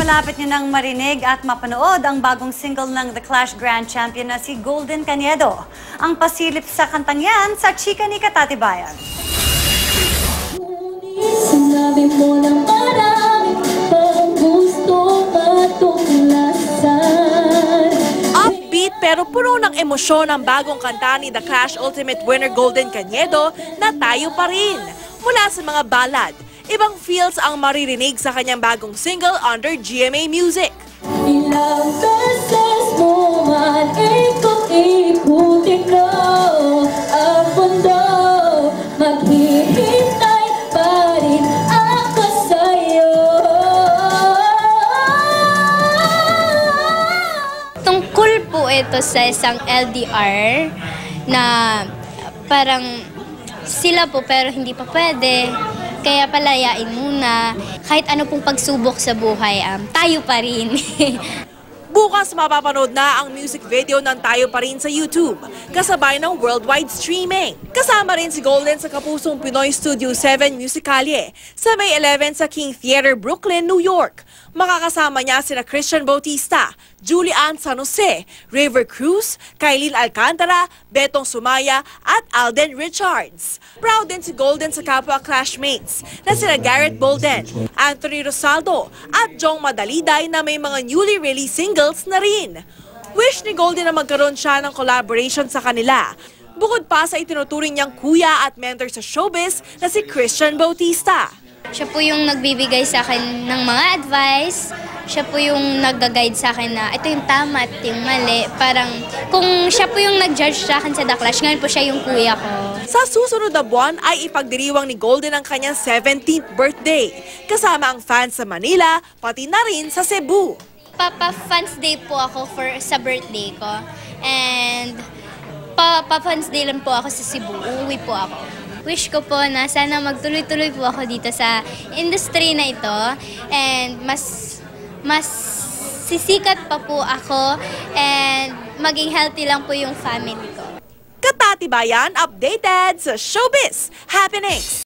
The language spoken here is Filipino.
malapit nyo nang marinig at mapanood ang bagong single ng The Clash Grand Champion na si Golden Cañedo. Ang pasilip sa kantang yan sa chika ni Katatibayan. Sinabi mo ng marami pang gusto matuklasan. Upbeat pero puno ng emosyon ang bagong kanta ni The Clash Ultimate winner Golden Cañedo na Tayo Pa Rin. Mula sa mga ballad, ibang feels ang maririnig sa kanyang bagong single under GMA Music. Ilang beses mo man ikot-ikutin ko ang mundo, maghihintay pa rin ako sa'yo. Tungkol po ito sa isang LDR na parang sila po pero hindi pa pwede. Kaya palayain muna. Kahit ano pong pagsubok sa buhay, tayo pa rin. Bukas mapapanood na ang music video ng Tayo Pa Rin sa YouTube, kasabay ng worldwide streaming. Kasama rin si Golden sa Kapusong Pinoy Studio 7 Musicalie sa May 11 sa King Theater, Brooklyn, New York. Makakasama niya sina Christian Bautista, Julian San Jose, River Cruz, Kailin Alcantara, Betong Sumaya at Alden Richards. Proud din si Golden sa kapwa clashmates na sina Garrett Bolden, Anthony Rosaldo at Jong Madaliday na may mga newly released singles na rin. Wish ni Golden na magkaroon siya ng collaboration sa kanila. Bukod pa sa itinuturing niyang kuya at mentor sa showbiz na si Christian Bautista. Siya po yung nagbibigay sa akin ng mga advice. Siya po yung nag-guide sa akin na ito yung tama at yung mali. Parang kung siya po yung nag-judge sa akin sa The Clash, ngayon po siya yung kuya ko. Sa susunod na buwan ay ipagdiriwang ni Golden ang kanyang 17th birthday. Kasama ang fans sa Manila, pati na rin sa Cebu. Papa-fans day po ako sa birthday ko. And papa-fans day lang po ako sa Cebu. Uuwi po ako. Wish ko po na sana magtuloy-tuloy po ako dito sa industry na ito. And mas sisikat pa po ako and maging healthy lang po yung family ko. Katatibayan updated sa showbiz happenings.